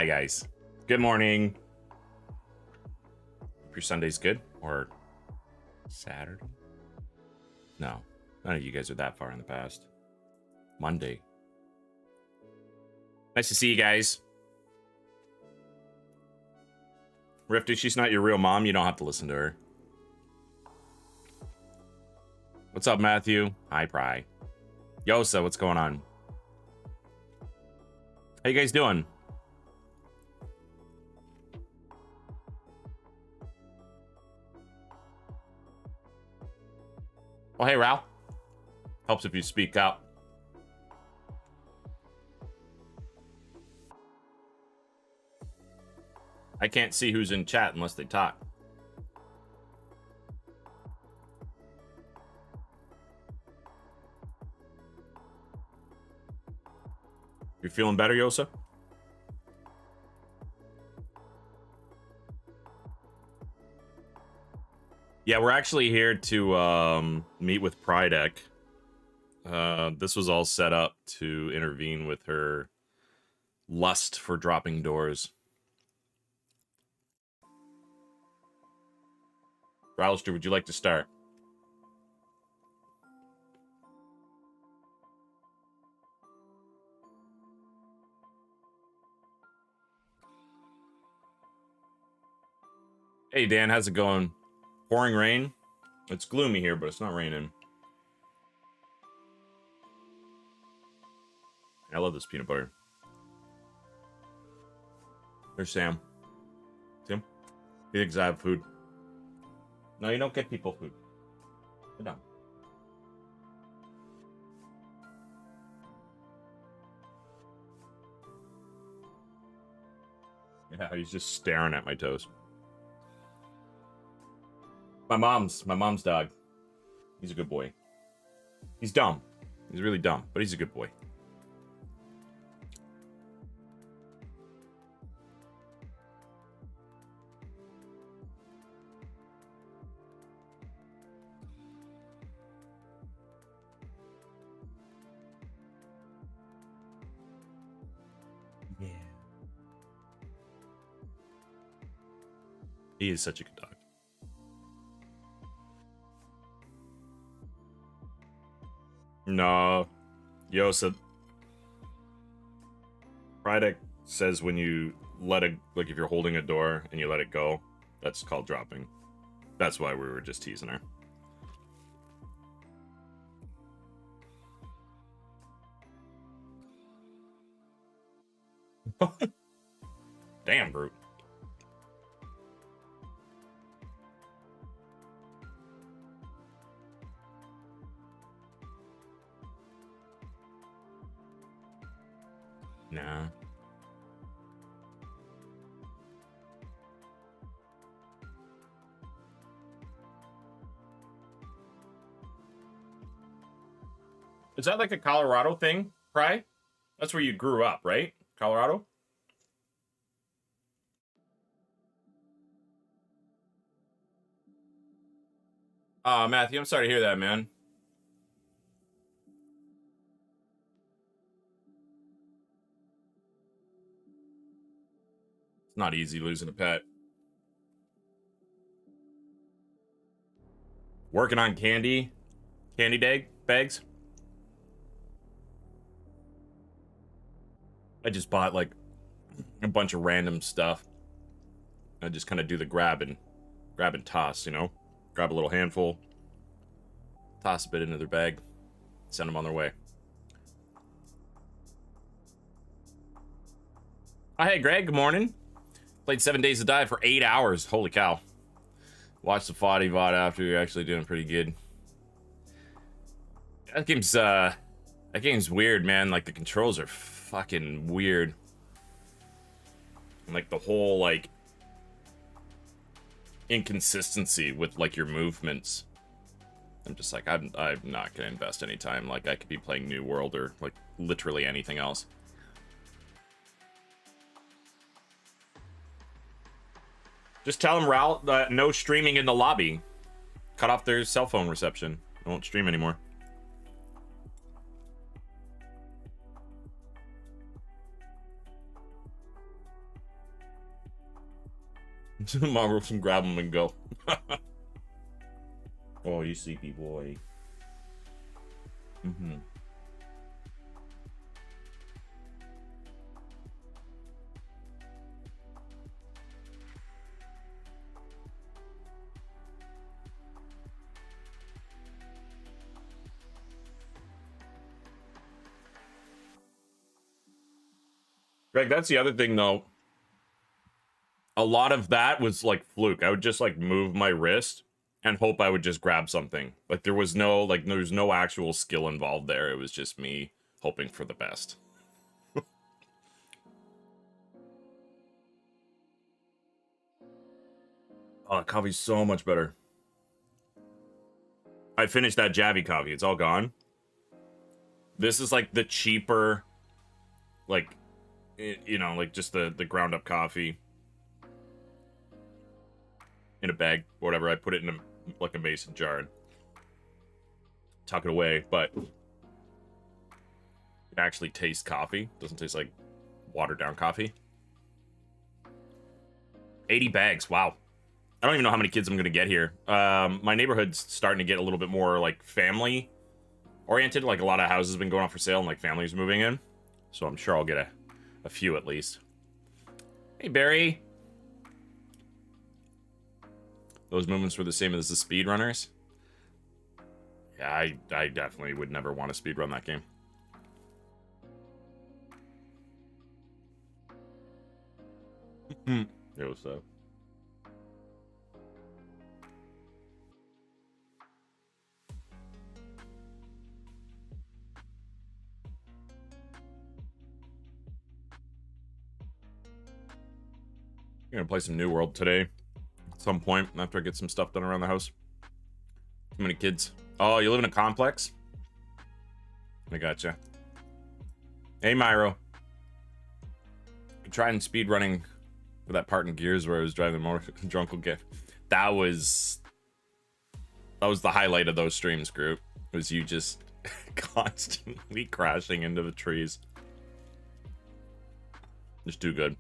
Hi, guys. Good morning. Hope your Sunday's good. Or Saturday? No. None of you guys are that far in the past. Monday. Nice to see you guys. Rifty, she's not your real mom. You don't have to listen to her. What's up, Matthew? Hi, Pry. Yosa, what's going on? How you guys doing? Oh, hey, Ralph. Helps if you speak up. I can't see who's in chat unless they talk. You feeling better, Yosa? Yeah, we're actually here to meet with Prydeck. This was all set up to intervene with her lust for dropping doors. Ralster, would you like to start? Hey, Dan, how's it going? Pouring rain? It's gloomy here, but it's not raining. I love this peanut butter. There's Sam. Sam? He thinks I have food. No, you don't get people food. Sit down. Yeah, he's just staring at my toes. My mom's dog. He's a good boy. He's dumb. He's really dumb, but he's a good boy. Yeah. He is such a good dog. No. Yosa. Prydeck says when you let it, like if you're holding a door and you let it go, that's called dropping. That's why we were just teasing her. Damn, brute. Nah. Is that like a Colorado thing, Pry? That's where you grew up, right? Colorado? Matthew, I'm sorry to hear that, man. It's not easy losing a pet. Working on candy bags. I just bought like a bunch of random stuff. I just kind of do the grab and toss, you know? Grab a little handful, toss a bit into their bag, send them on their way. Oh, hey, Greg, good morning. Played 7 Days to Die for 8 hours. Holy cow. Watched the VOD after. You're actually doing pretty good. That game's weird, man. Like, the controls are fucking weird. And, like, the whole, like, inconsistency with, like, your movements. I'm just like, I'm not gonna invest any time. Like, I could be playing New World or, like, literally anything else. Just tell them, Raul, no streaming in the lobby. Cut off their cell phone reception. I won't stream anymore. Mongrels can grab them and go. Oh, you sleepy boy. Mm-hmm. Greg, that's the other thing, though. A lot of that was like fluke. I would just like move my wrist and hope I would just grab something. Like there was no actual skill involved there. It was just me hoping for the best. Oh, coffee's so much better. I finished that Javi coffee. It's all gone. This is like the cheaper, like, you know, like just the ground up coffee in a bag, whatever. I put it in like a mason jar and tuck it away, but it actually tastes coffee. Doesn't taste like watered down coffee. 80 bags. Wow. I don't even know how many kids I'm gonna get here. My neighborhood's starting to get a little bit more like family oriented. Like a lot of houses have been going on for sale and like families moving in. So I'm sure I'll get a few at least. Hey, Barry. Those movements were the same as the speedrunners. Yeah, I definitely would never want to speedrun that game. It was so. I'm gonna play some New World today at some point after I get some stuff done around the house. Too many kids. Oh, you live in a complex? I gotcha. Hey, Myro. I tried speed running for that part in Gears where I was driving the motorcycle. Drunk will get. That was the highlight of those streams, group. Was you just constantly crashing into the trees. Just too good.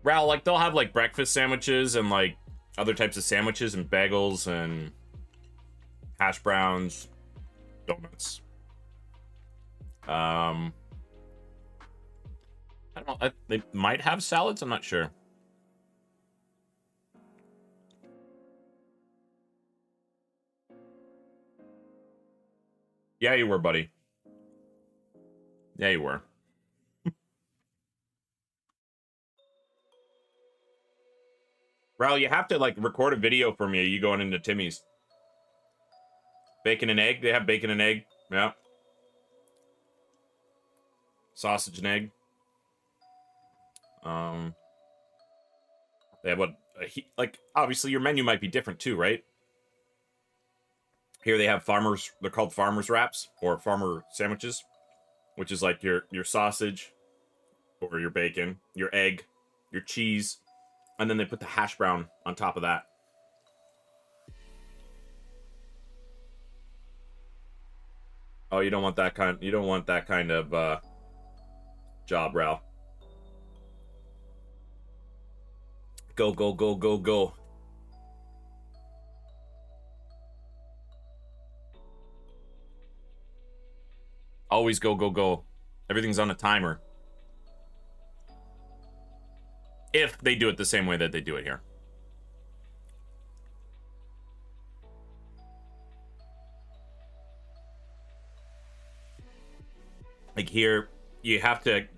Ral, like they'll have like breakfast sandwiches and like other types of sandwiches and bagels and hash browns, donuts. I don't know. They might have salads. I'm not sure. Yeah, you were, buddy. Yeah, you were. Ral, you have to like record a video for me. You going into Timmy's? Bacon and egg. They have bacon and egg. Yeah. Sausage and egg. They have what? Like obviously your menu might be different too, right? Here they have farmers. They're called farmers wraps or farmer sandwiches, which is like your sausage or your bacon, your egg, your cheese, and then they put the hash brown on top of that. Oh, you don't want that kind. You don't want that kind of job, Ral. Go, go, go, go, go. Always go, go, go. Everything's on a timer. If they do it the same way that they do it here. Like here, you have a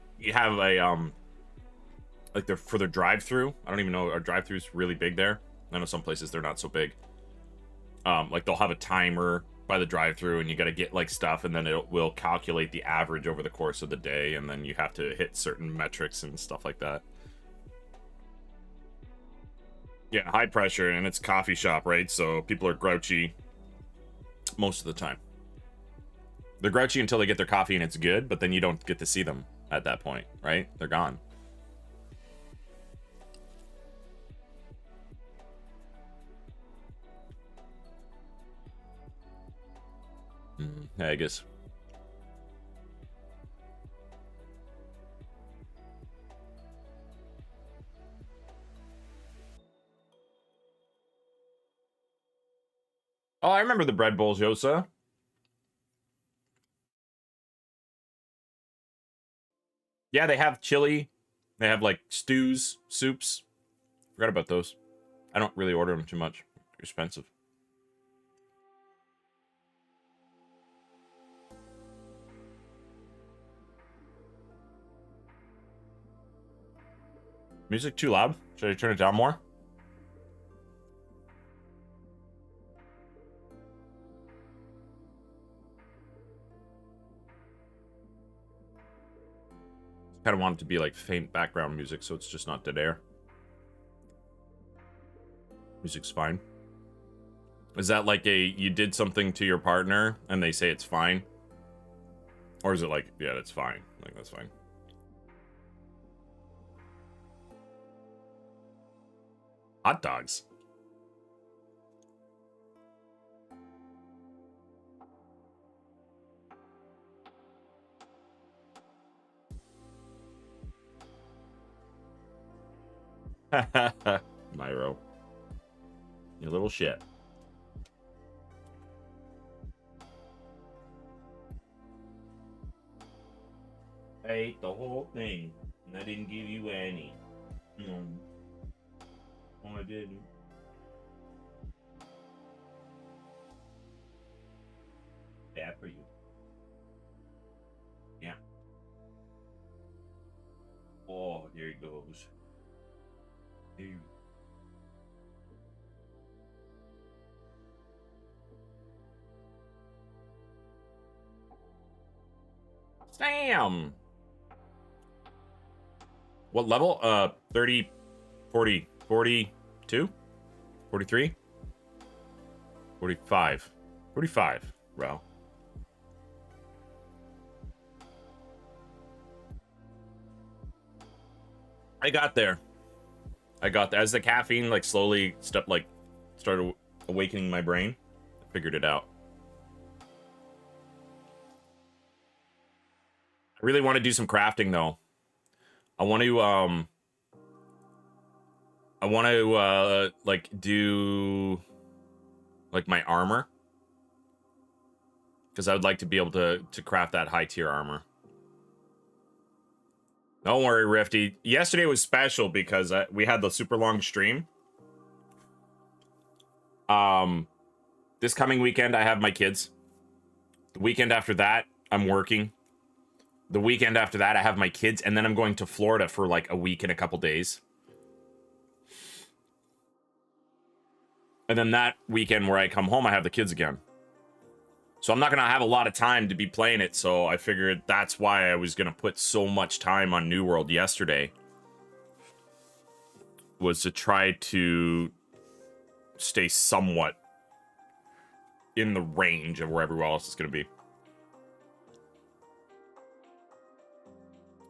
like they're for their drive-through. I don't even know, our drive-through's really big there. I know some places they're not so big. Like they'll have a timer by the drive-through and you got to get like stuff and then it will calculate the average over the course of the day and then you have to hit certain metrics and stuff like that. Yeah, high pressure and it's coffee shop, right? So people are grouchy most of the time. They're grouchy until they get their coffee and it's good, but then you don't get to see them at that point, right? They're gone. Yeah, I guess. remember the bread bowls, Yosa. Yeah, they have chili. They have like stews, soups. Forgot about those. I don't really order them too much. They're expensive. Music too loud? Should I turn it down more? Kind of want it to be like faint background music, so it's just not dead air. Music's fine. Is that like you did something to your partner and they say it's fine? Or is it like, yeah, that's fine. Like, that's fine. Hot dogs. Myro. You little shit. I ate the whole thing, and I didn't give you any. Oh, I didn't. Bad for you. Yeah. Oh, there he goes. Here. Sam! What level? 30, 40, 42? 43? 45. 45, bro. I got there. As the caffeine like slowly started awakening my brain, I figured it out. I really want to do some crafting though. I want to like do like my armor, because I would like to be able to craft that high tier armor. Don't worry, Rifty. Yesterday was special because we had the super long stream. This coming weekend I have my kids. The weekend after that I'm working. The weekend after that I have my kids, and then I'm going to Florida for like a week and a couple days. And then that weekend where I come home, I have the kids again. So I'm not going to have a lot of time to be playing it, so I figured that's why I was going to put so much time on New World yesterday. Was to try to stay somewhat in the range of where everyone else is going to be.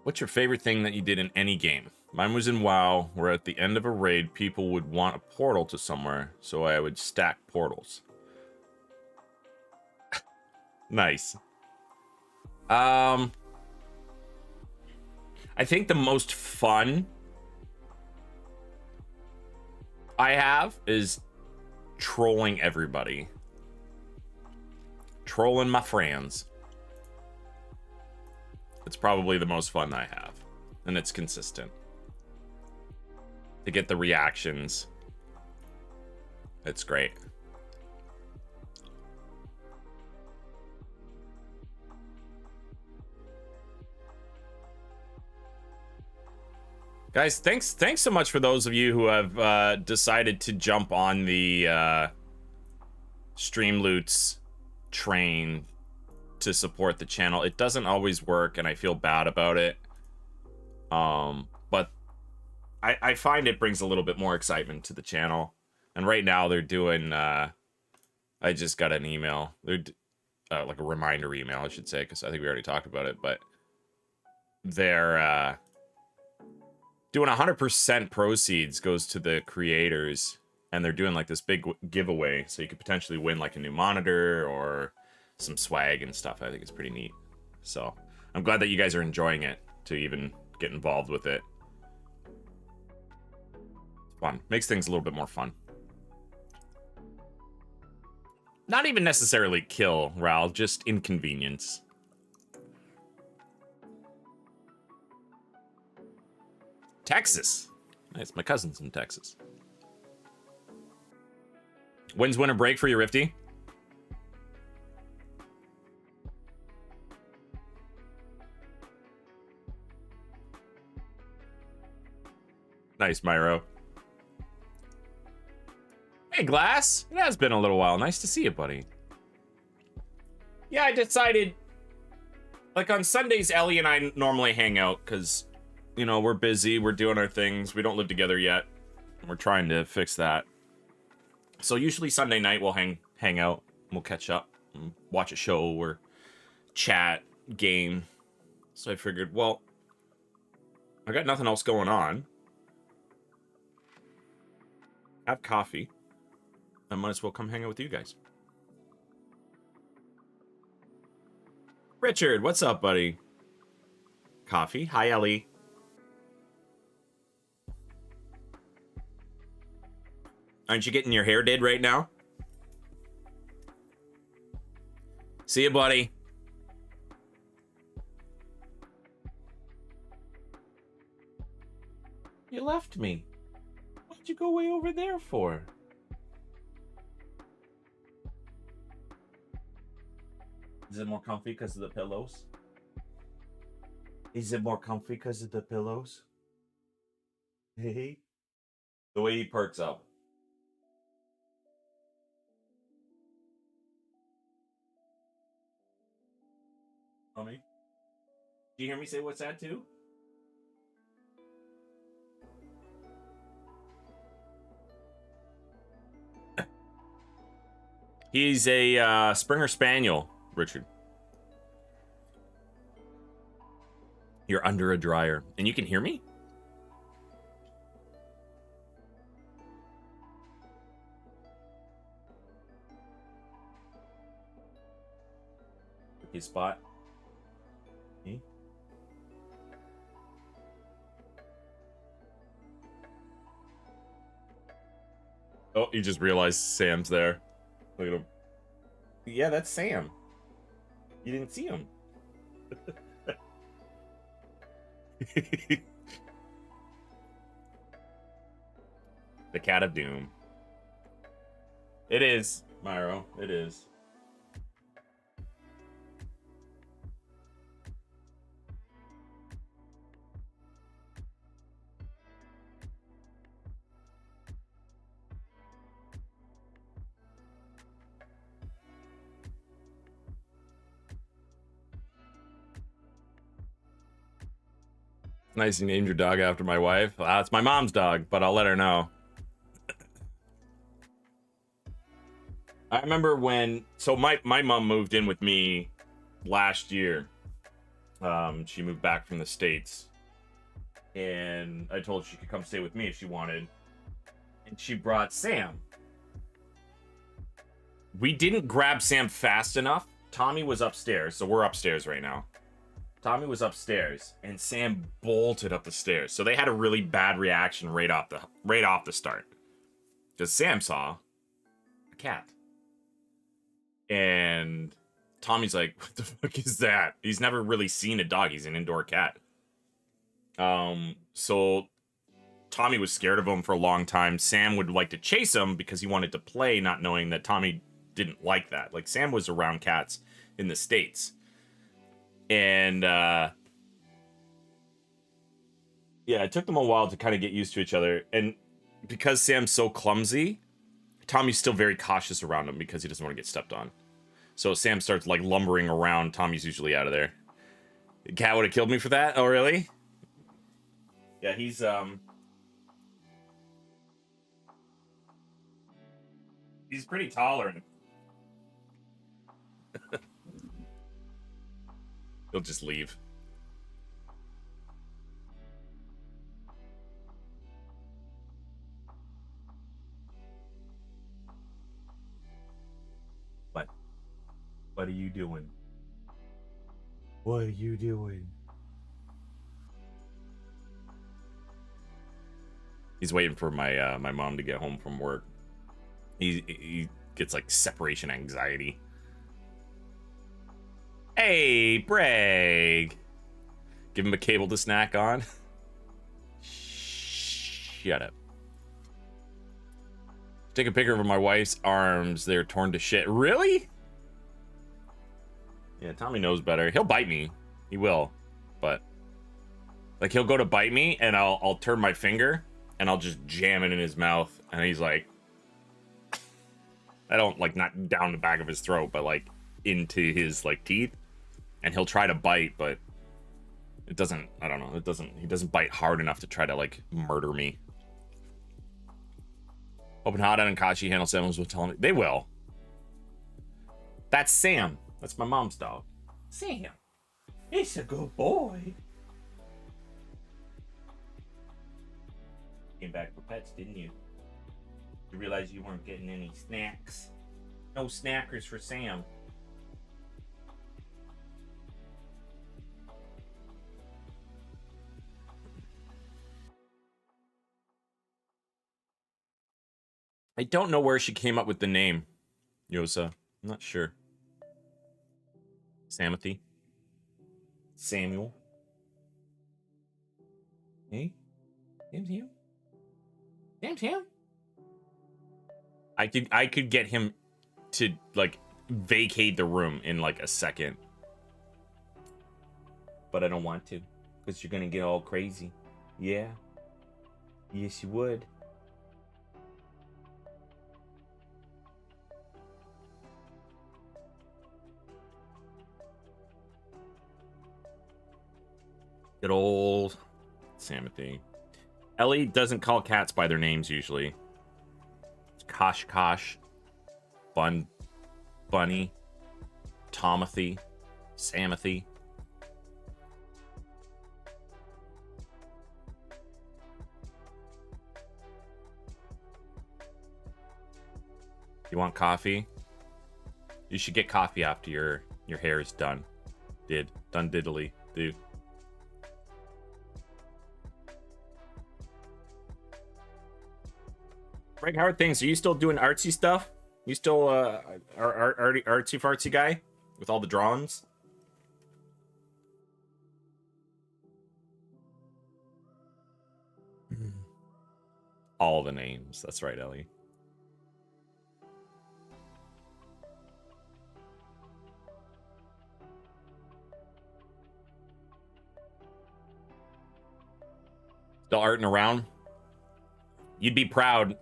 What's your favorite thing that you did in any game? Mine was in WoW, where at the end of a raid, people would want a portal to somewhere, so I would stack portals. Nice. I think the most fun I have is trolling everybody. Trolling my friends. It's probably the most fun I have. And it's consistent. To get the reactions. It's great. Guys, thanks so much for those of you who have decided to jump on the Streamloots train to support the channel. It doesn't always work, and I feel bad about it. But I find it brings a little bit more excitement to the channel. And right now they're doing, I just got an email. They're like a reminder email, I should say, because I think we already talked about it. But they're doing 100% proceeds goes to the creators, and they're doing like this big giveaway, so you could potentially win like a new monitor or some swag and stuff. I think it's pretty neat. So I'm glad that you guys are enjoying it to even get involved with it. It's fun. Makes things a little bit more fun. Not even necessarily kill, Ral, just inconvenience. Texas. Nice, my cousin's in Texas. When's winter break for you, Rifty? Nice, Myro. Hey, Glass. It has been a little while. Nice to see you, buddy. Yeah, I decided, like, on Sundays, Ellie and I normally hang out because, you know, we're busy. We're doing our things. We don't live together yet. We're trying to fix that. So usually Sunday night we'll hang out. We'll catch up, and watch a show or chat, game. So I figured, well, I got nothing else going on. Have coffee. I might as well come hang out with you guys. Richard, what's up, buddy? Coffee. Hi, Ellie. Aren't you getting your hair did right now? See you, buddy. You left me. What'd you go way over there for? Is it more comfy because of the pillows? Is it more comfy because of the pillows? Hey. The way he perks up. Mommy? Do you hear me say what's that too? He's a Springer Spaniel, Richard. You're under a dryer. And you can hear me? His spot. Me? Oh, you just realized Sam's there. Look at him. Yeah, that's Sam. You didn't see him. The Cat of Doom. It is, Myro. It is. Nice, you named your dog after my wife. It's my mom's dog, but I'll let her know. I remember when, so my mom moved in with me last year. She moved back from the States. And I told her she could come stay with me if she wanted. And she brought Sam. We didn't grab Sam fast enough. Tommy was upstairs, so we're upstairs right now. Tommy was upstairs, and Sam bolted up the stairs. So they had a really bad reaction right off the start, because Sam saw a cat, and Tommy's like, "What the fuck is that?" He's never really seen a dog. He's an indoor cat. So Tommy was scared of him for a long time. Sam would like to chase him because he wanted to play, not knowing that Tommy didn't like that. Like, Sam was around cats in the States. And, yeah, it took them a while to kind of get used to each other. And because Sam's so clumsy, Tommy's still very cautious around him because he doesn't want to get stepped on. So Sam starts, like, lumbering around. Tommy's usually out of there. The cat would have killed me for that? Oh, really? Yeah, he's pretty tolerant. He'll just leave. What are you doing? What are you doing? He's waiting for my my mom to get home from work. He gets like separation anxiety. Hey, Bragg. Give him a cable to snack on. Shut up. Take a picture of my wife's arms. They're torn to shit. Really? Yeah, Tommy knows better. He'll bite me. He will. But like he'll go to bite me and I'll turn my finger and I'll just jam it in his mouth and he's like, I don't like not down the back of his throat, but like into his like teeth, and he'll try to bite, but it doesn't, I don't know, he doesn't bite hard enough to try to like murder me. Open Hot and Kashi handle Sam's will tell him they will. That's Sam. That's my mom's dog. Sam. He's a good boy. Came back for pets, didn't you? You realize you weren't getting any snacks? No snackers for Sam. I don't know where she came up with the name, Yosa. I'm not sure. Samothy. Samuel. Hey? Sam? Sam? I could get him to like vacate the room in like a second. But I don't want to, because you're gonna get all crazy. Yeah. Yes, you would. Good old Samothy. Ellie doesn't call cats by their names usually. It's Kosh, Bunny, Tomothy, Samothy. You want coffee? You should get coffee after your hair is done. Done diddly, dude. Greg, how are things? Are you still doing artsy stuff? You still artsy fartsy guy with all the drawings? All the names. That's right, Ellie. Still arting around? You'd be proud.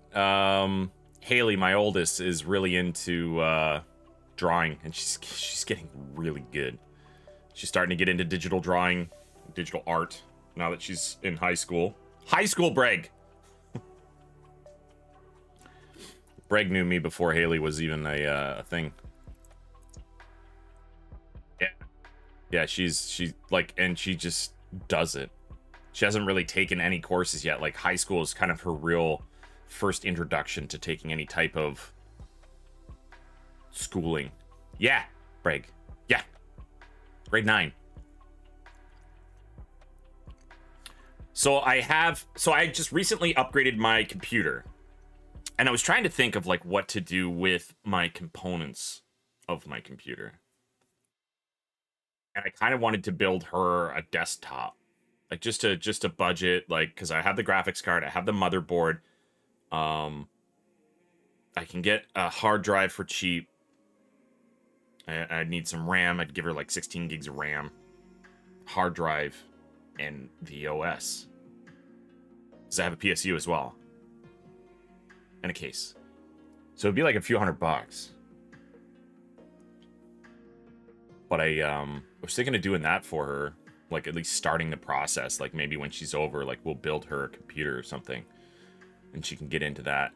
Haley, my oldest, is really into drawing, and she's getting really good. She's starting to get into digital drawing, digital art, now that she's in high school. High school, Breg! Breg knew me before Haley was even a thing. Yeah. Yeah, she's like, and she just does it. She hasn't really taken any courses yet. Like, high school is kind of her real first introduction to taking any type of schooling. Yeah, Breg. Yeah. Grade 9. So I just recently upgraded my computer. And I was trying to think of, like, what to do with my components of my computer. And I kind of wanted to build her a desktop. Like, just a budget, like, because I have the graphics card, I have the motherboard. I can get a hard drive for cheap. I'd need some RAM. I'd give her, like, 16 gigs of RAM. Hard drive. And the OS. Because I have a PSU as well. And a case. So it'd be like a few $100. But I was thinking of doing that for her. Like, at least starting the process. Like, maybe when she's over, like, we'll build her a computer or something. And she can get into that.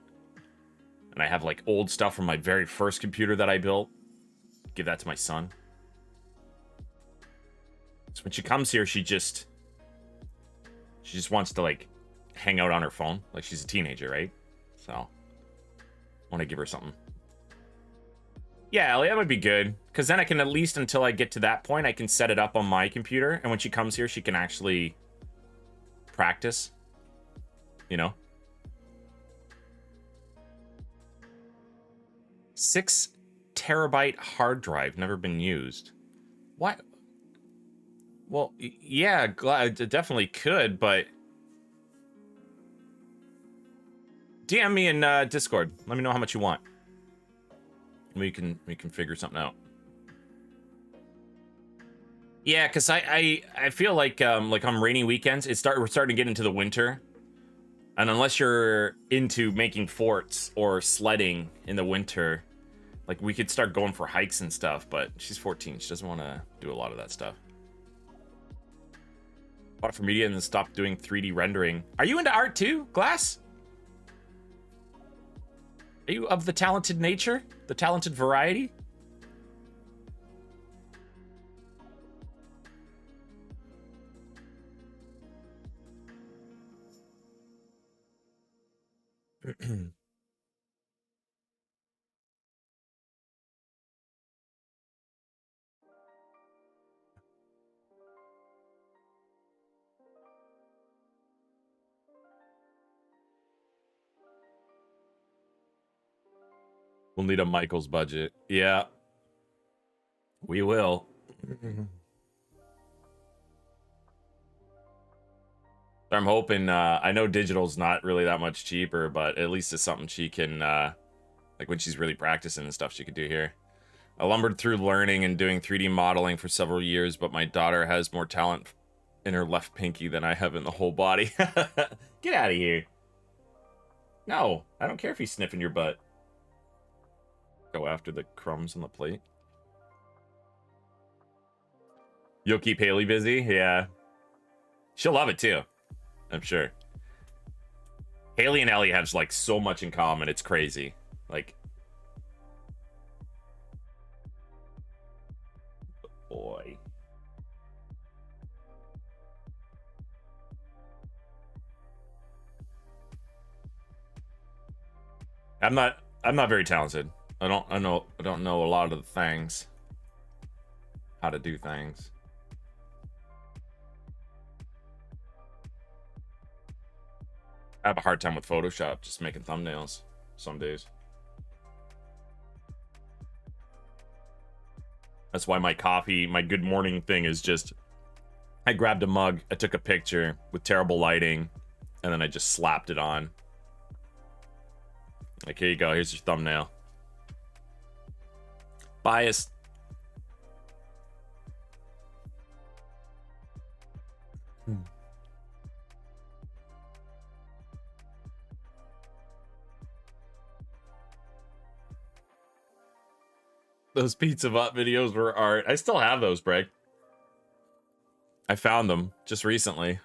And I have, like, old stuff from my very first computer that I built. Give that to my son. So when she comes here, she just wants to, like, hang out on her phone. Like, she's a teenager, right? So, I want to give her something. Yeah, Ellie, that would be good. Because then I can, at least until I get to that point, I can set it up on my computer. And when she comes here, she can actually practice. You know? 6 terabyte hard drive, never been used. What? Well, yeah, it definitely could, but DM me in Discord. Let me know how much you want. We can figure something out. Yeah, because I feel like on rainy weekends, we're starting to get into the winter. And unless you're into making forts or sledding in the winter, like we could start going for hikes and stuff, but she's 14. She doesn't want to do a lot of that stuff. Bought it for media and then stopped doing 3D rendering. Are you into art too, Glass? Are you of the talented nature? The talented variety? We'll need a Michael's budget. Yeah. We will. I'm hoping, I know digital's not really that much cheaper, but at least it's something she can, like when she's really practicing and stuff, she could do here. I lumbered through learning and doing 3D modeling for several years, but my daughter has more talent in her left pinky than I have in the whole body. Get out of here. No, I don't care if he's sniffing your butt. Go after the crumbs on the plate. You'll keep Haley busy? Yeah. She'll love it too, I'm sure. Haley and Ellie have like so much in common, it's crazy. Like, boy. I'm not very talented. I don't know a lot of the things. How to do things. I have a hard time with Photoshop, just making thumbnails some days. That's why my good morning thing is just, I grabbed a mug, I took a picture with terrible lighting, and then I just slapped it on. Like, here you go, here's your thumbnail. Biased. Those Pizza Bot videos were art. I still have those, Breg. I found them just recently.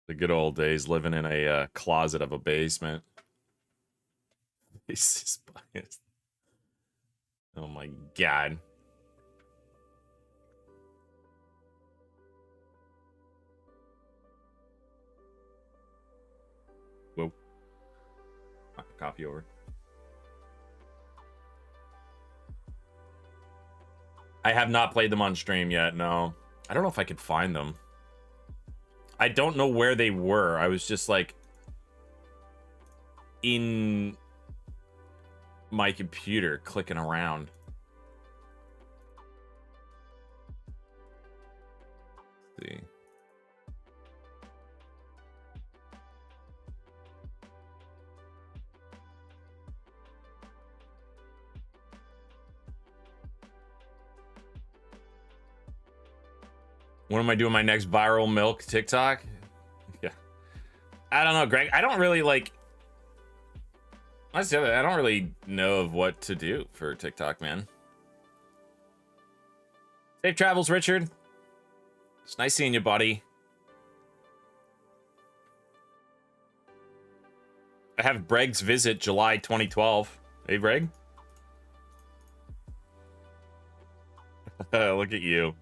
The good old days, living in a closet of a basement. He's biased. Oh my god. Whoa. Knock the coffee over. I have not played them on stream yet, no. I don't know if I could find them. I don't know where they were. I was just like in my computer clicking around. Let's see. When am I doing my next viral milk TikTok? Yeah. I don't know, Greg. I don't really like... I don't really know of what to do for TikTok, man. Safe travels, Richard. It's nice seeing you, buddy. I have Breg's visit July 2012. Hey, Breg. Look at you.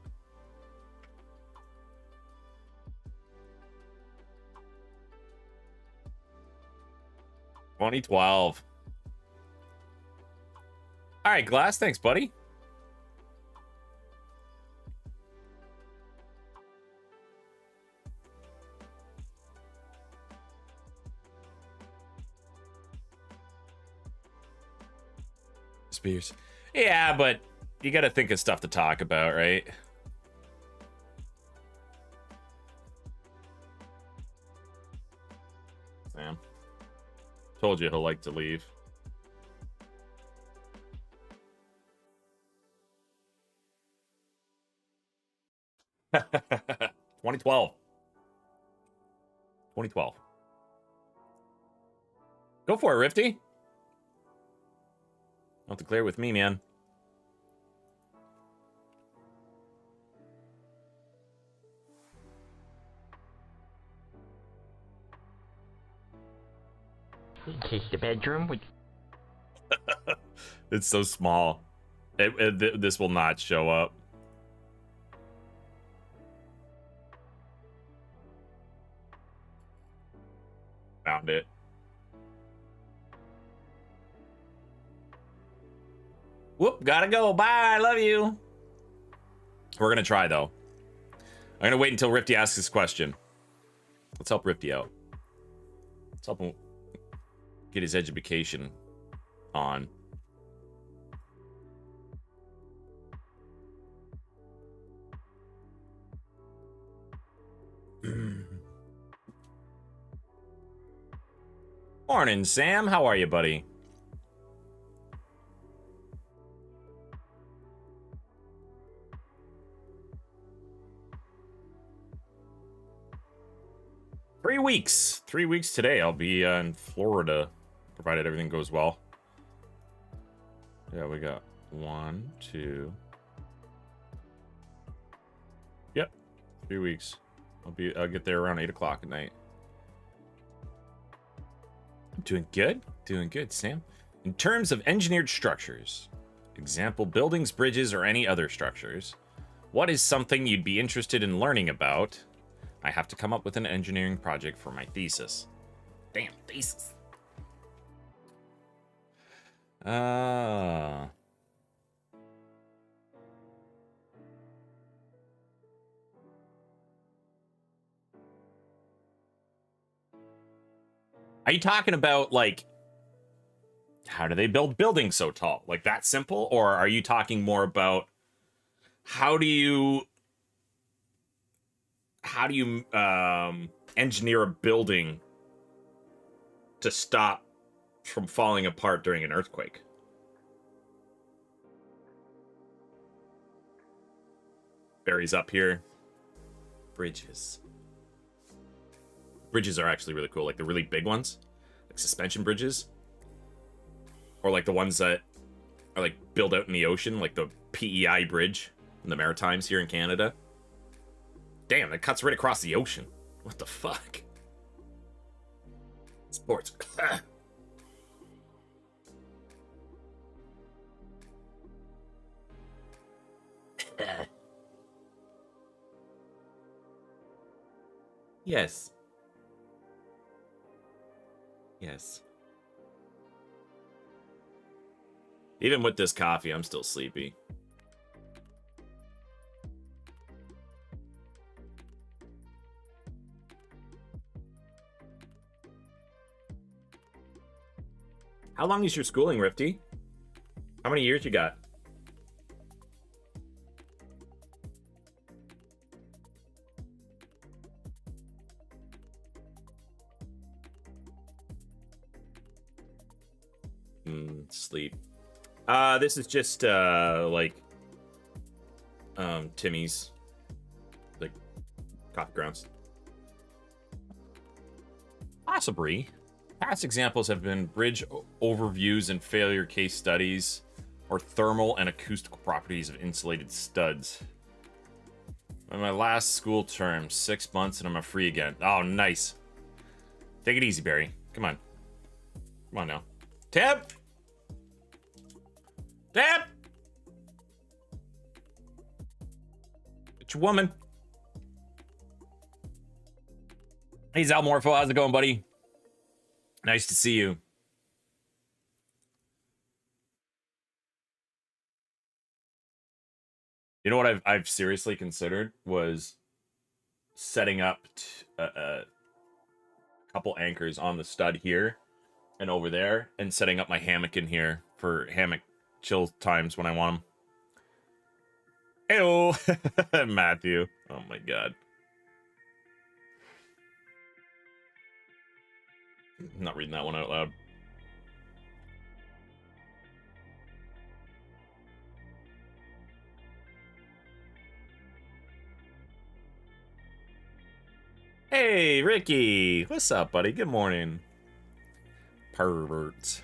2012. All right, Glass. Thanks, buddy. Spears. Yeah, but you gotta think of stuff to talk about, right? Sam. Told you he'll like to leave. (2012). 2012. Go for it, Rifty. Don't declare with me, man. Is the bedroom? It's so small. This will not show up. Found it. Whoop, gotta go. Bye, I love you. We're gonna try, though. I'm gonna wait until Rifty asks his question. Let's help Rifty out. Let's help him get his education on. Morning, Sam. How are you, buddy? Three weeks. 3 weeks today. I'll be in Florida, provided everything goes well. Yeah, we got 1, 2. Yep, 3 weeks. I'll get there around 8 o'clock at night. I'm doing good, Sam. In terms of engineered structures, example buildings, bridges, or any other structures, what is something you'd be interested in learning about? I have to come up with an engineering project for my thesis. Damn, thesis. Are you talking about, like, how do they build buildings so tall? Like, that simple? Or are you talking more about how do you engineer a building to stop from falling apart during an earthquake? Barry's up here. Bridges. Bridges are actually really cool, like the really big ones, like suspension bridges, or like the ones that are like built out in the ocean, like the PEI bridge in the Maritimes here in Canada. Damn, that cuts right across the ocean. What the fuck? Sports. Yes. Yes. Even with this coffee, I'm still sleepy. How long is your schooling, Rifty? How many years you got? Sleep. This is just like Timmy's, like, coffee grounds. Possibly. Past examples have been bridge overviews and failure case studies, or thermal and acoustical properties of insulated studs. In my last school term, 6 months, and I'm free again. Oh, nice. Take it easy, Barry. Come on. Come on now. Tab! Tab! It's your woman. Hey, Zalmorpho. How's it going, buddy? Nice to see you. You know what I've seriously considered was setting up a couple anchors on the stud here and over there, and setting up my hammock in here for hammock chill times when I want them. Heyo, Matthew. Oh my god. I'm not reading that one out loud. Hey, Ricky. What's up, buddy? Good morning. Perverts.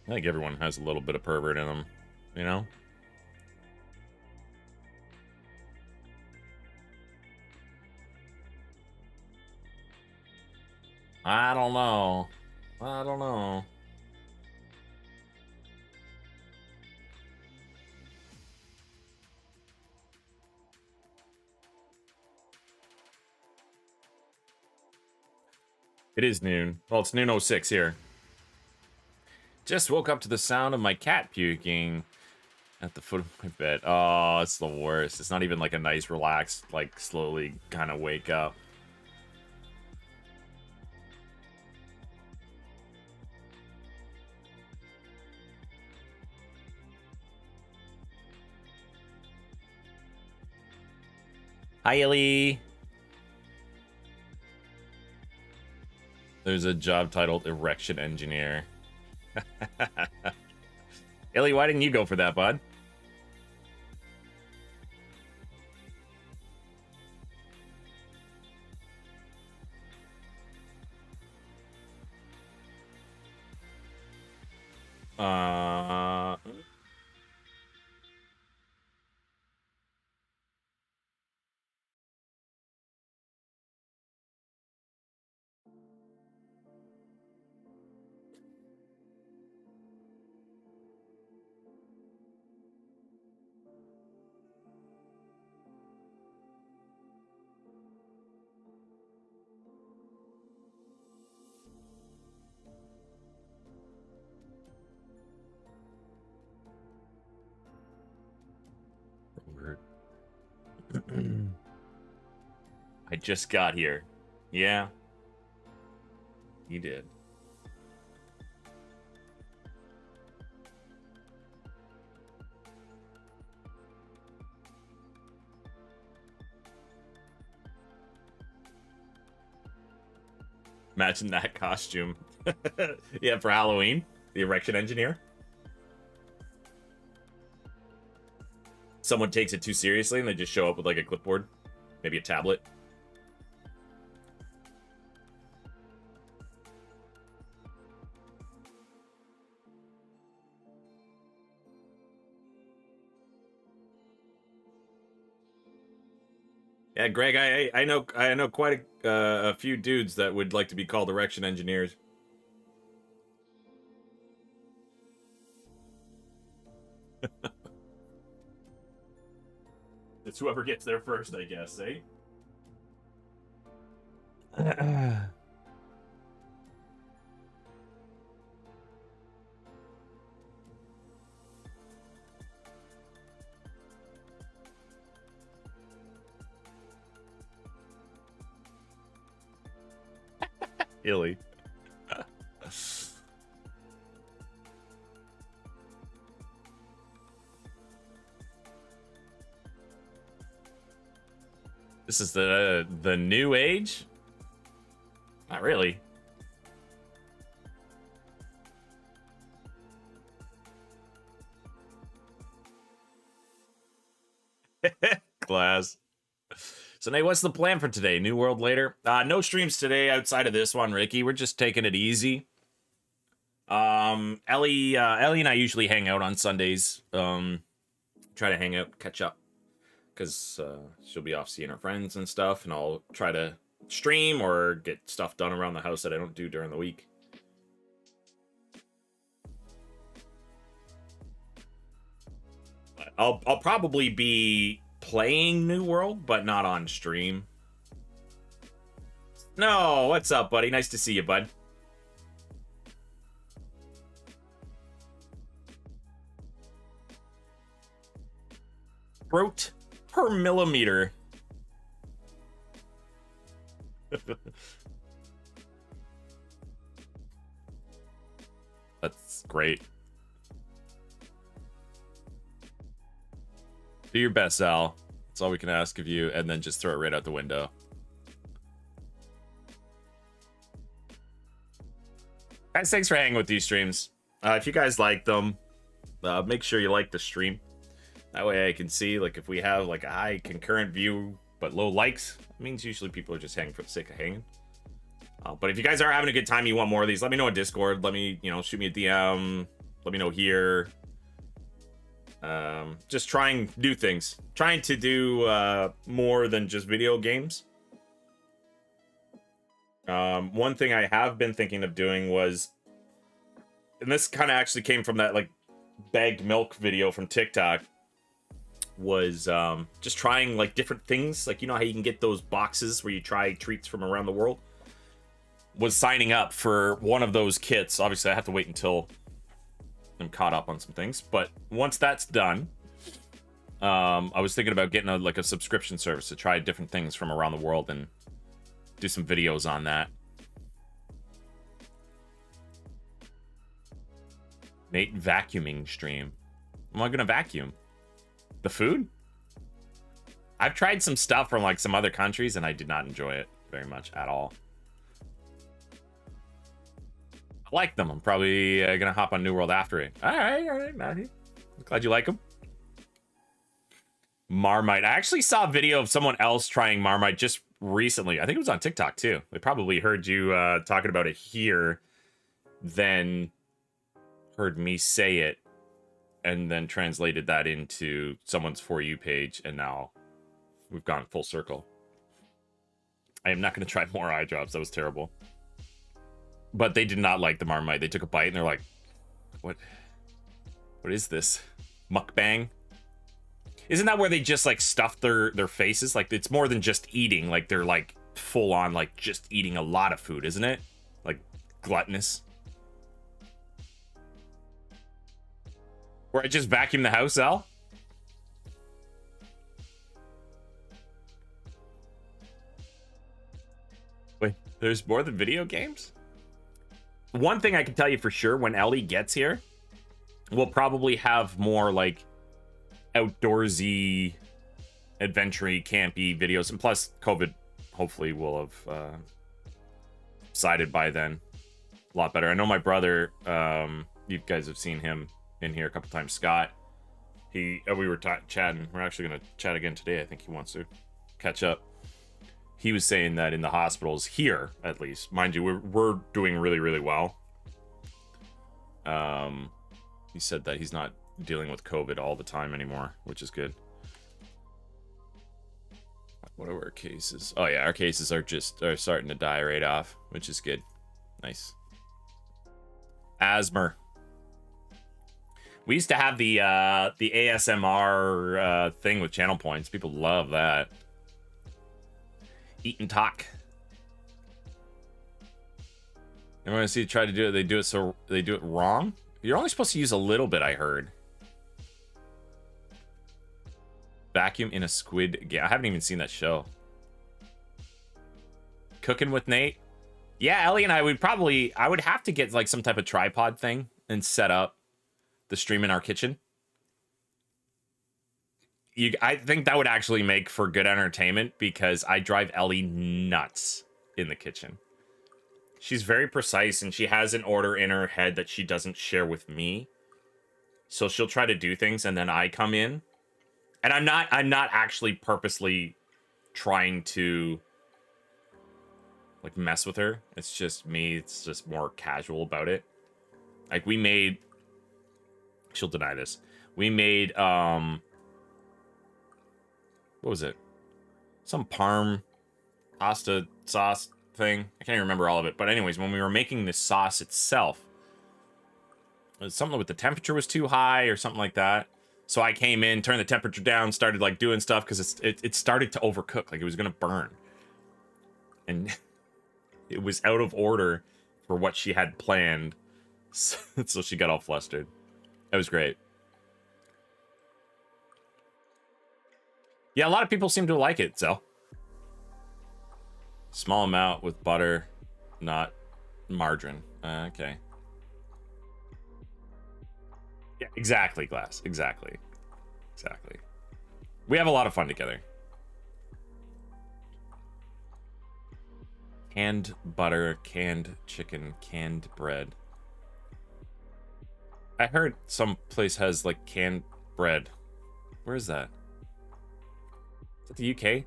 I think everyone has a little bit of pervert in them, you know? I don't know. I don't know. It is noon. Well, it's noon 06 here. Just woke up to the sound of my cat puking at the foot of my bed. Oh, it's the worst. It's not even like a nice, relaxed, like slowly kind of wake up. Hi, Ellie. There's a job titled Erection Engineer. Ellie, why didn't you go for that, bud? I just got here. Yeah. You did. Imagine that costume. Yeah, for Halloween. The Erection Engineer. Someone takes it too seriously and they just show up with like a clipboard. Maybe a tablet. Yeah, Greg, I know quite a few dudes that would like to be called erection engineers. It's whoever gets there first, I guess, eh? Illy. This is the new age? Not really. Class. So, Nate, what's the plan for today? New World later? No streams today outside of this one, Ricky. We're just taking it easy. Ellie and I usually hang out on Sundays. Try to hang out, catch up. Because she'll be off seeing her friends and stuff, and I'll try to stream or get stuff done around the house that I don't do during the week. I'll probably be playing New World, but not on stream. No, what's up, buddy? Nice to see you, bud. Throat per millimeter. That's great. Do your best, Al. That's all we can ask of you, and then just throw it right out the window. Guys, thanks for hanging with these streams. If you guys like them, make sure you like the stream. That way I can see, like, if we have, like, a high concurrent view but low likes, it means usually people are just hanging for the sake of hanging. But if you guys are having a good time, you want more of these, let me know on Discord. Let me, you know, shoot me a DM. Let me know here. Just trying new things. Trying to do more than just video games. One thing I have been thinking of doing was, and this kind of actually came from that, like, bagged milk video from TikTok, was just trying, like, different things. Like, you know how you can get those boxes where you try treats from around the world? Was signing up for one of those kits. Obviously, I have to wait until I'm caught up on some things. But once that's done, I was thinking about getting a subscription service to try different things from around the world and do some videos on that. Nate vacuuming stream. Am I gonna vacuum? The food? I've tried some stuff from like some other countries and I did not enjoy it very much at all. I like them. I'm probably gonna hop on New World after it. All right, Matthew. Glad you like them. Marmite. I actually saw a video of someone else trying Marmite just recently. I think it was on TikTok too. They probably heard you talking about it here, then heard me say it, and then translated that into someone's For You page, and now we've gone full circle. I am not going to try more eye drops. That was terrible. But they did not like the Marmite. They took a bite and they're like, what is this? Mukbang? Isn't that where they just like stuff their faces? Like, it's more than just eating. Like, they're like full on like just eating a lot of food, isn't it? Like gluttonous. Where I just vacuum the house, Al? Wait, there's more than video games? One thing I can tell you for sure, when Ellie gets here, we'll probably have more like outdoorsy, adventure-y, campy videos. And plus, COVID hopefully will have subsided by then. A lot better. I know my brother, you guys have seen him in here a couple times. Scott, we were chatting. We're actually going to chat again today. I think he wants to catch up. He was saying that in the hospitals here, at least, mind you, we're doing really, really well. He said that he's not dealing with COVID all the time anymore, which is good. What are our cases? Oh yeah, our cases are starting to die right off, which is good. Nice. Asthma. We used to have the ASMR thing with channel points. People love that. Eat and talk. Everyone see try to do it. They do it wrong. You're only supposed to use a little bit, I heard. Vacuum in a squid game. I haven't even seen that show. Cooking with Nate. Yeah, Ellie and I would I would have to get like some type of tripod thing and set up the stream in our kitchen. I think that would actually make for good entertainment because I drive Ellie nuts in the kitchen. She's very precise and she has an order in her head that she doesn't share with me. So she'll try to do things and then I come in. And I'm not actually purposely trying to like mess with her. It's just me. It's just more casual about it. Like she'll deny this. We made what was it? Some parm pasta sauce thing. I can't even remember all of it. But anyways, when we were making this sauce itself, it was something with the temperature was too high or something like that. So I came in, turned the temperature down, started like doing stuff because it started to overcook, like it was gonna burn, and it was out of order for what she had planned. So she got all flustered. It was great. Yeah, a lot of people seem to like it. So small amount with butter, not margarine. Okay. Yeah, exactly, Glass. Exactly. Exactly. We have a lot of fun together. Canned butter, canned chicken, canned bread. I heard some place has like canned bread. Where is that? Is that the UK?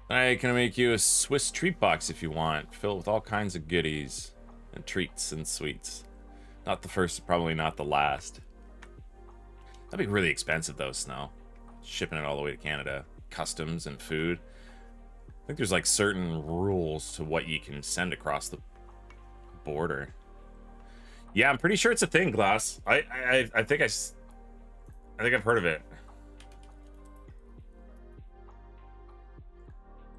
I can make you a Swiss treat box if you want, filled with all kinds of goodies and treats and sweets. Not the first, probably not the last. That'd be really expensive though, Snow. Shipping it all the way to Canada. Customs and food. I think there's like certain rules to what you can send across the border. Yeah, I'm pretty sure it's a thing, Glass. I think I've heard of it.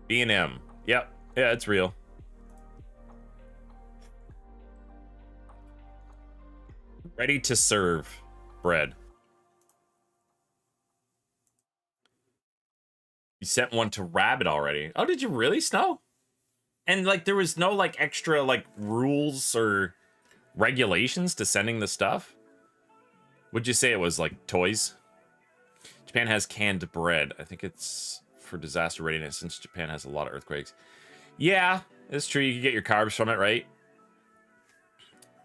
B&M. Yep. Yeah, it's real. Ready to serve bread. You sent one to Rabbit already. Oh, did you really, Snow? And like there was no like extra like rules or regulations to sending the stuff? Would you say it was like toys? Japan has canned bread. I think it's for disaster readiness since Japan has a lot of earthquakes. Yeah, it's true. You can get your carbs from it, right?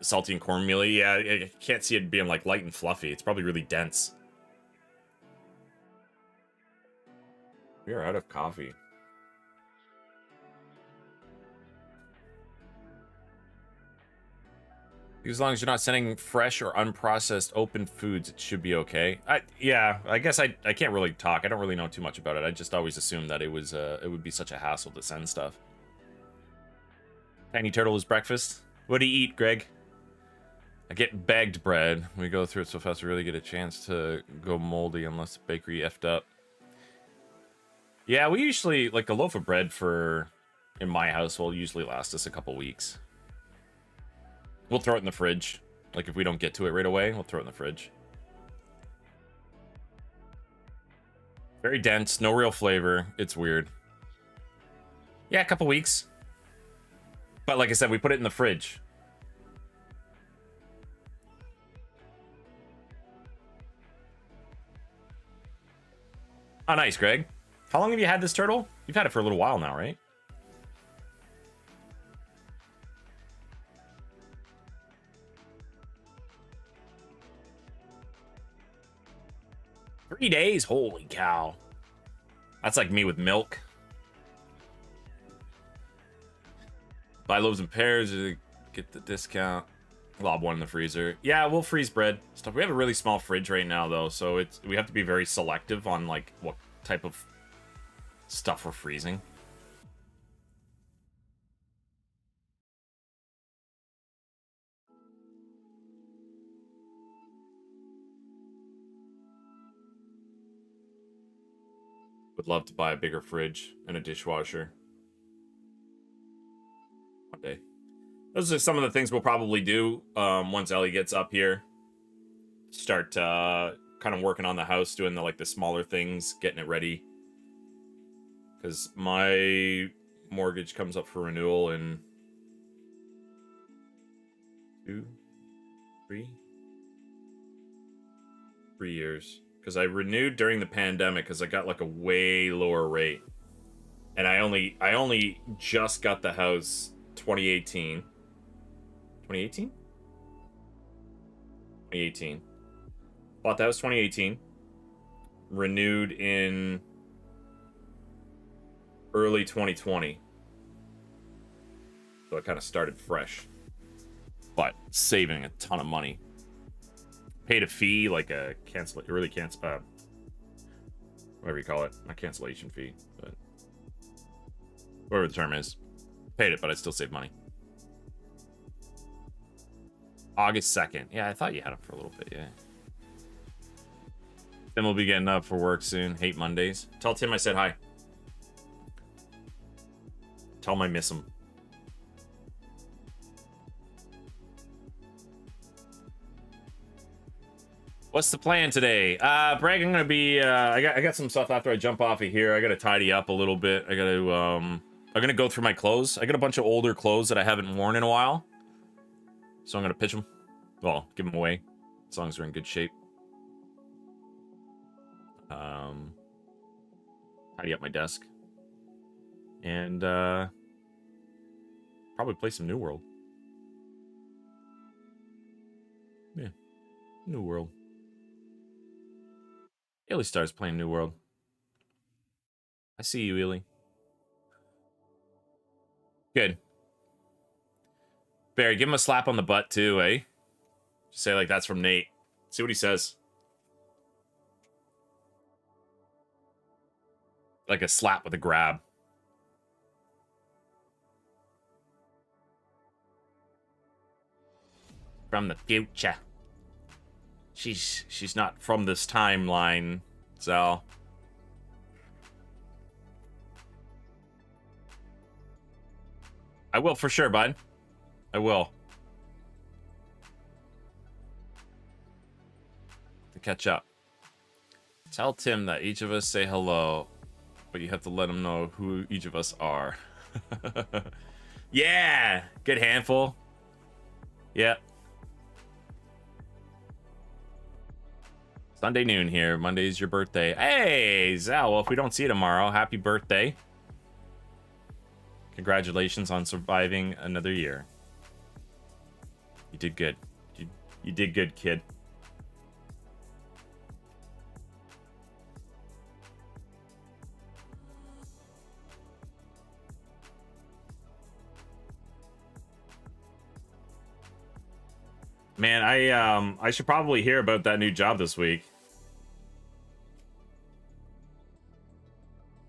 Salty and cornmeal. Yeah, I can't see it being like light and fluffy. It's probably really dense. We are out of coffee. As long as you're not sending fresh or unprocessed open foods, it should be okay. Yeah, I guess I can't really talk. I don't really know too much about it. I just always assumed that it would be such a hassle to send stuff. Tiny turtle is breakfast. What do you eat, Greg? I get bagged bread. We go through it so fast we really get a chance to go moldy unless the bakery effed up. Yeah, we usually, like, a loaf of bread in my household usually lasts us a couple weeks. We'll throw it in the fridge. Like, if we don't get to it right away, we'll throw it in the fridge. Very dense, no real flavor. It's weird. Yeah, a couple weeks. But like I said, we put it in the fridge. Oh, nice, Greg. How long have you had this turtle? You've had it for a little while now, right? Three days? Holy cow. That's like me with milk. Buy loaves and pears to get the discount. Lob one in the freezer. Yeah, we'll freeze bread stuff. We have a really small fridge right now, though, so we have to be very selective on like what type of stuff we're freezing. Would love to buy a bigger fridge and a dishwasher one day. Those are some of the things we'll probably do once Ellie gets up here. Start kind of working on the house, doing the smaller things, getting it ready. Because my mortgage comes up for renewal in 3 years. Because I renewed during the pandemic because I got like a way lower rate. And I only just got the house 2018. 2018? 2018. Bought the house 2018. Renewed in early 2020. So I kind of started fresh. But saving a ton of money. Paid a fee, like a whatever you call it. Not cancellation fee, but whatever the term is. Paid it, but I still saved money. August 2nd. Yeah, I thought you had it for a little bit, yeah. Tim will be getting up for work soon. Hate Mondays. Tell Tim I said hi. Tell him I miss him. What's the plan today? Bragg, I'm gonna be I got some stuff after I jump off of here. I gotta tidy up a little bit. I gotta I'm gonna go through my clothes. I got a bunch of older clothes that I haven't worn in a while. So I'm gonna pitch them. Well, give them away. As long as they're in good shape. Tidy up my desk. And, probably play some New World. Yeah. New World. Illy Star's playing New World. I see you, Illy. Good. Barry, give him a slap on the butt, too, eh? Just say, like, that's from Nate. See what he says. Like a slap with a grab. From the future. She's not from this timeline, so... I will for sure, bud. I will. To catch up. Tell Tim that each of us say hello, but you have to let him know who each of us are. Yeah! Good handful. Yep. Sunday noon here. Monday's your birthday. Hey, Zal. Well, if we don't see you tomorrow, happy birthday. Congratulations on surviving another year. You did good. You did good, kid. Man, I should probably hear about that new job this week.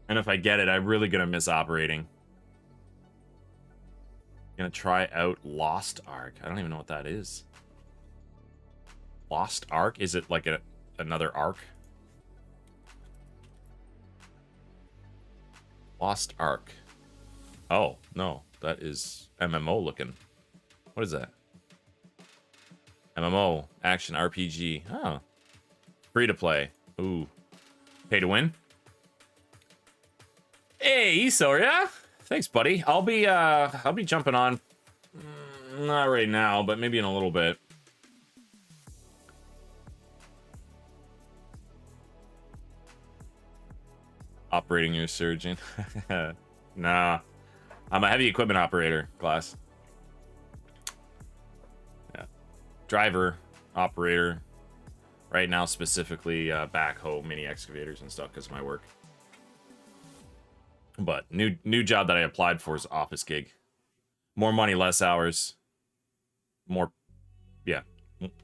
And if I get it, I'm really gonna miss operating. Gonna try out Lost Ark. I don't even know what that is. Lost Ark? Is it like another Ark? Lost Ark. Oh, no. That is MMO looking. What is that? MMO. Action RPG. Oh. Free to play. Ooh. Pay to win? Hey, Soria. Thanks, buddy. I'll be jumping on. Not right now, but maybe in a little bit. Operating your surgeon. Nah. I'm a heavy equipment operator class. Yeah. Driver, operator. Right now, specifically backhoe, mini excavators and stuff because of my work. But new job that I applied for is office gig. More money, less hours. More, yeah,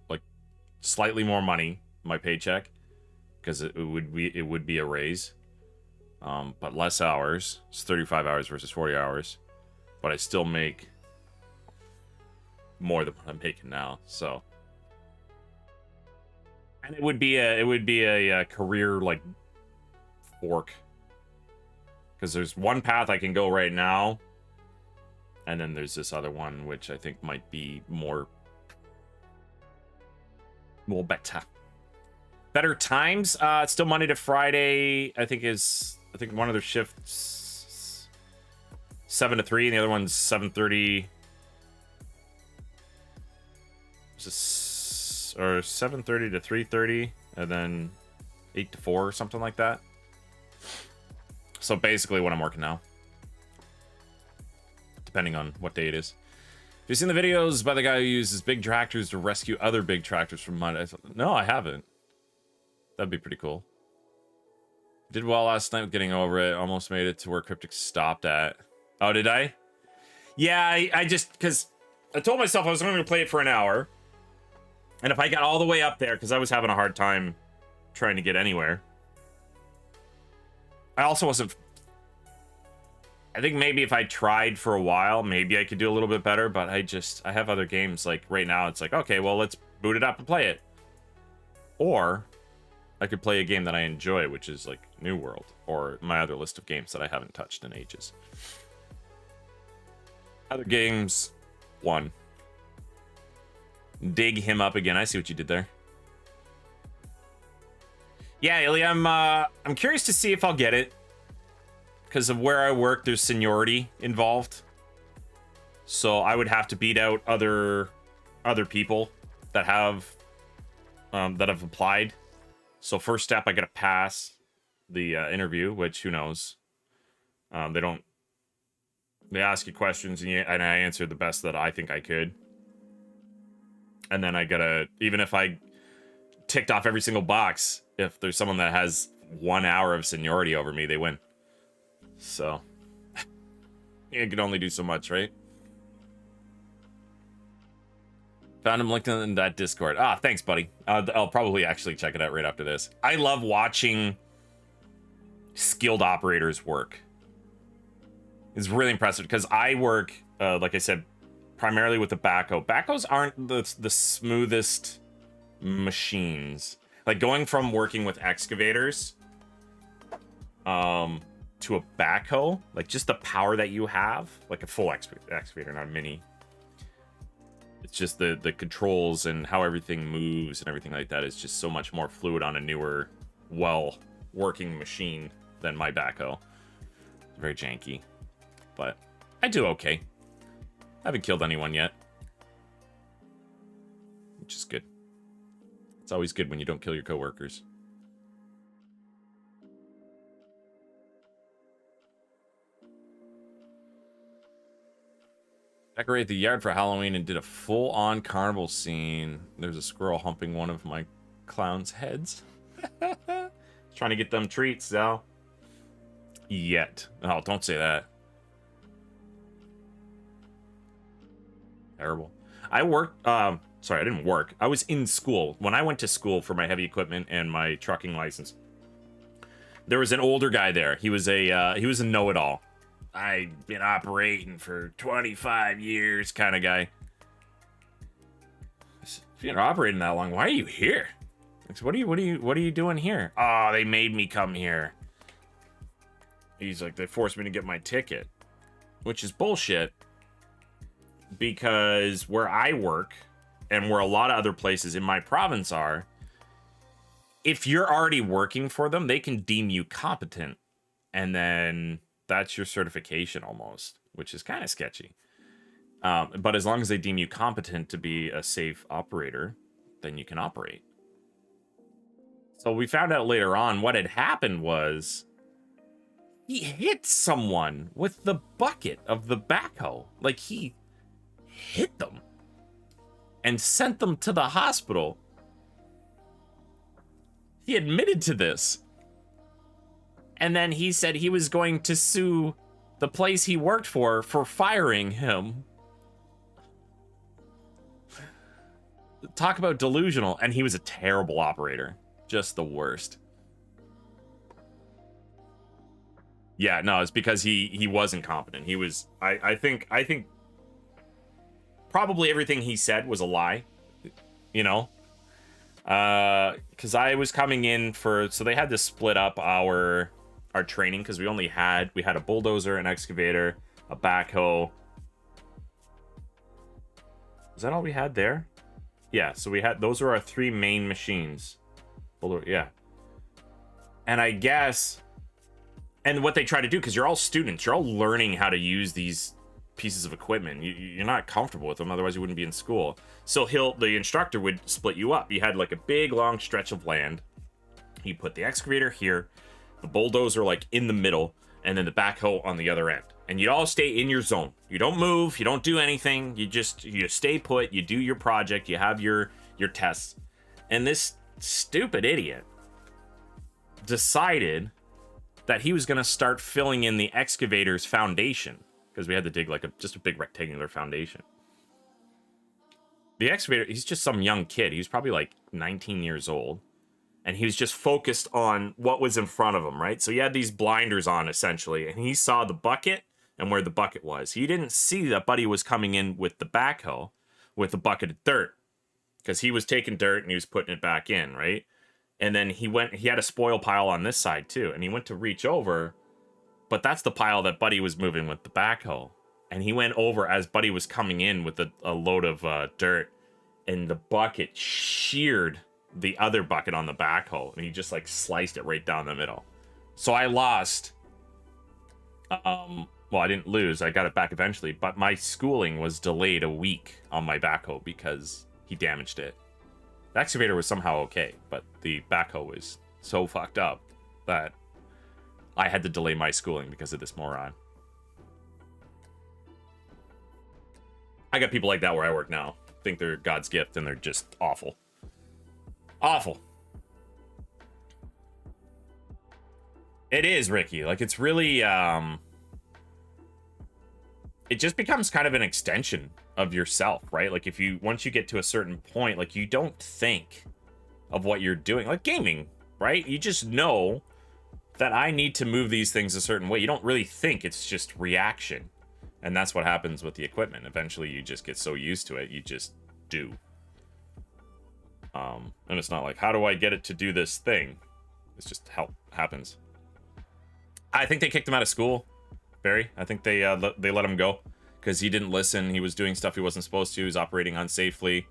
like slightly more money, my paycheck, because it would be a raise. But less hours. It's 35 hours versus 40 hours. But I still make more than what I'm making now. So, and it would be a career like fork. Because there's one path I can go right now, and then there's this other one which I think might be more better. Better times. It's still Monday to Friday. I think one of their shifts 7 to 3, and the other one's 7:30. Or 7:30 to 3:30, and then 8 to 4 or something like that. So basically what I'm working now. Depending on what day it is. Have you seen the videos by the guy who uses big tractors to rescue other big tractors from mud? No, I haven't. That'd be pretty cool. Did well last night with getting over it. Almost made it to where Cryptic stopped at. Oh, did I? Yeah, I just... Because I told myself I was only going to play it for an hour. And if I got all the way up there, because I was having a hard time trying to get anywhere. I also wasn't... I think maybe if I tried for a while, maybe I could do a little bit better, but I have other games, like, right now, it's like, okay, well, let's boot it up and play it. Or, I could play a game that I enjoy, which is, like, New World, or my other list of games that I haven't touched in ages. Other games, 1. Dig him up again. I see what you did there. Yeah, Ilya, I'm curious to see if I'll get it. because of where I work, there's seniority involved. So I would have to beat out other people that have applied. So first step, I gotta pass the interview, which who knows? They ask you questions and I answer the best that I think I could. And then I gotta, even if I ticked off every single box, if there's someone that has 1 hour of seniority over me, they win. So you can only do so much, right? Found him linked in that Discord. Ah, thanks, buddy. I'll probably actually check it out right after this. I love watching skilled operators work. It's really impressive because I work, like I said, primarily with the backhoe. Backhoes aren't the smoothest machines. Like going from working with excavators to a backhoe, like just the power that you have, like a full excavator, not a mini. It's just the controls and how everything moves and everything like that is just so much more fluid on a newer, well-working machine than my backhoe. It's very janky, but I do okay. I haven't killed anyone yet, which is good. It's always good when you don't kill your coworkers. Decorated the yard for Halloween and did a full-on carnival scene. There's a squirrel humping one of my clown's heads. Trying to get them treats, Zal. Yet. Oh, don't say that. Terrible. I worked, sorry, I didn't work. I was in school. When I went to school for my heavy equipment and my trucking license, there was an older guy there. He was a know-it-all. I've been operating for 25 years kind of guy. If you're operating that long, why are you here? What are you doing here? Oh, they made me come here. He's like, they forced me to get my ticket, which is bullshit. Because where I work and where a lot of other places in my province are, if you're already working for them, they can deem you competent. And then that's your certification almost, which is kind of sketchy. But as long as they deem you competent to be a safe operator, then you can operate. So we found out later on what had happened was he hit someone with the bucket of the backhoe. Like he hit them and sent them to the hospital. He admitted to this. And then he said he was going to sue the place he worked for firing him. Talk about delusional. And he was a terrible operator. Just the worst. Yeah, no, it's because he wasn't competent. He was, I think probably everything he said was a lie, you know? Because I was coming in for, so they had to split up our training because we had a bulldozer, an excavator, a backhoe. Is that all we had there? Yeah, so those are our three main machines. Yeah. And I guess, and what they try to do, because you're all students, you're all learning how to use these pieces of equipment. You're not comfortable with them, otherwise you wouldn't be in school. So the instructor would split you up. You had like a big long stretch of land. He put the excavator here, the bulldozer like in the middle, and then the backhoe on the other end. And you all stay in your zone. You don't move, you don't do anything. You stay put, you do your project, you have your tests. And this stupid idiot decided that he was going to start filling in the excavator's foundation, because we had to dig like just a big rectangular foundation. The excavator, he's just some young kid. He was probably like 19 years old. And he was just focused on what was in front of him, right? So he had these blinders on, essentially. And he saw the bucket and where the bucket was. He didn't see that Buddy was coming in with the backhoe with a bucket of dirt. Because he was taking dirt and he was putting it back in, right? And then he had a spoil pile on this side, too. And he went to reach over. But that's the pile that Buddy was moving with the backhoe. And he went over as Buddy was coming in with a load of dirt. And the bucket sheared the other bucket on the backhoe. And he just like sliced it right down the middle. So I lost Well, I didn't lose. I got it back eventually, but my schooling was delayed a week on my backhoe because he damaged it. The excavator was somehow okay, but the backhoe was so fucked up that I had to delay my schooling because of this moron. I got people like that where I work now. Think they're God's gift and they're just awful. Awful. It is, Ricky. Like, it's really, it just becomes kind of an extension of yourself, right? Like, if you, once you get to a certain point, like, you don't think of what you're doing. Like gaming, right? You just know that I need to move these things a certain way. You don't really think, it's just reaction. And that's what happens with the equipment. Eventually, you just get so used to it, you just do. And it's not like, how do I get it to do this thing? It's just how happens. I think they kicked him out of school, Barry. I think they let him go because he didn't listen. He was doing stuff he wasn't supposed to. He was operating unsafely.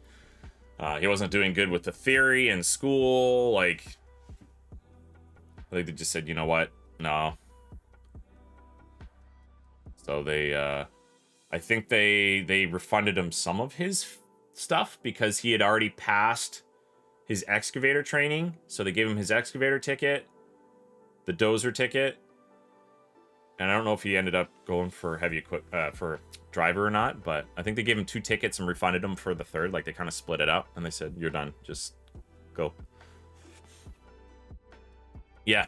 He wasn't doing good with the theory in school. Like, I think they just said, you know what? No. So they, I think they refunded him some of his stuff because he had already passed his excavator training. So they gave him his excavator ticket, the dozer ticket, and I don't know if he ended up going for heavy for driver or not, but I think they gave him 2 tickets and refunded him for the third. Like, they kind of split it up and they said, you're done, just go. Yeah,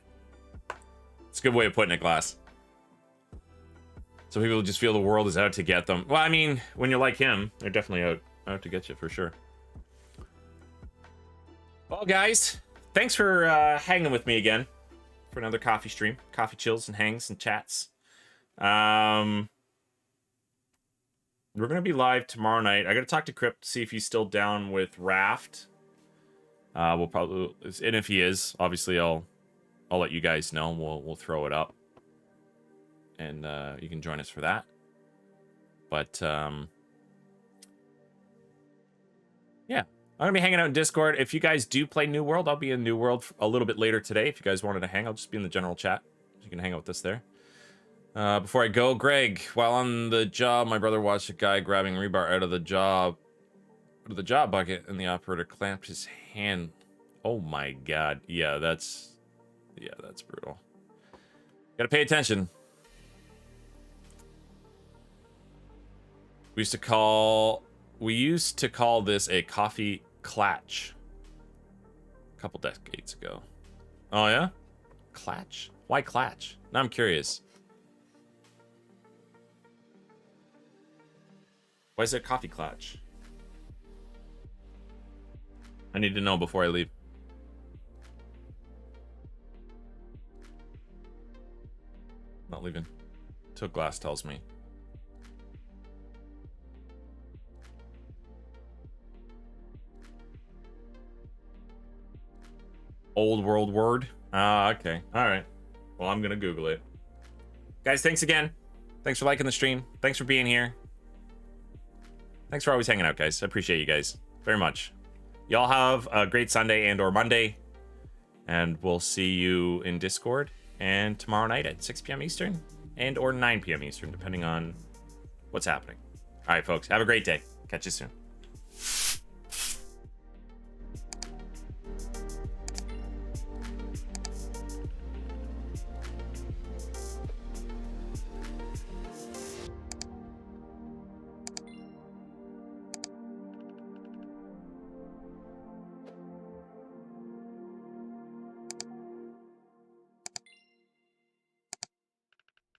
it's a good way of putting it, Glass. So people just feel the world is out to get them. Well, I mean, when you're like him, they're definitely out to get you for sure. Well, guys, thanks for hanging with me again for another coffee stream. Coffee chills and hangs and chats. We're going to be live tomorrow night. I got to talk to Crypt to see if he's still down with Raft. We'll probably, and if he is, obviously I'll let you guys know. We'll throw it up. And you can join us for that. But yeah, I'm gonna be hanging out in Discord. If you guys do play New World, I'll be in New World a little bit later today. If you guys wanted to hang, I'll just be in the general chat. You can hang out with us there. Before I go, Greg, while on the job, my brother watched a guy grabbing rebar out of the job bucket, and the operator clamped his hand. Oh my god, yeah, that's brutal. Gotta pay attention. We used to call this a coffee clatch a couple decades ago. Oh yeah? Clatch? Why clatch? Now I'm curious. Why is it a coffee clatch? I need to know before I leave. Not leaving till Glass tells me. Old world word. Ah, okay. All right. Well, I'm gonna Google it. Guys, thanks again. Thanks for liking the stream. Thanks for being here. Thanks for always hanging out, guys. I appreciate you guys very much. Y'all have a great Sunday and or Monday. And we'll see you in Discord and tomorrow night at 6 p.m. Eastern and or 9 p.m. Eastern, depending on what's happening. All right, folks. Have a great day. Catch you soon.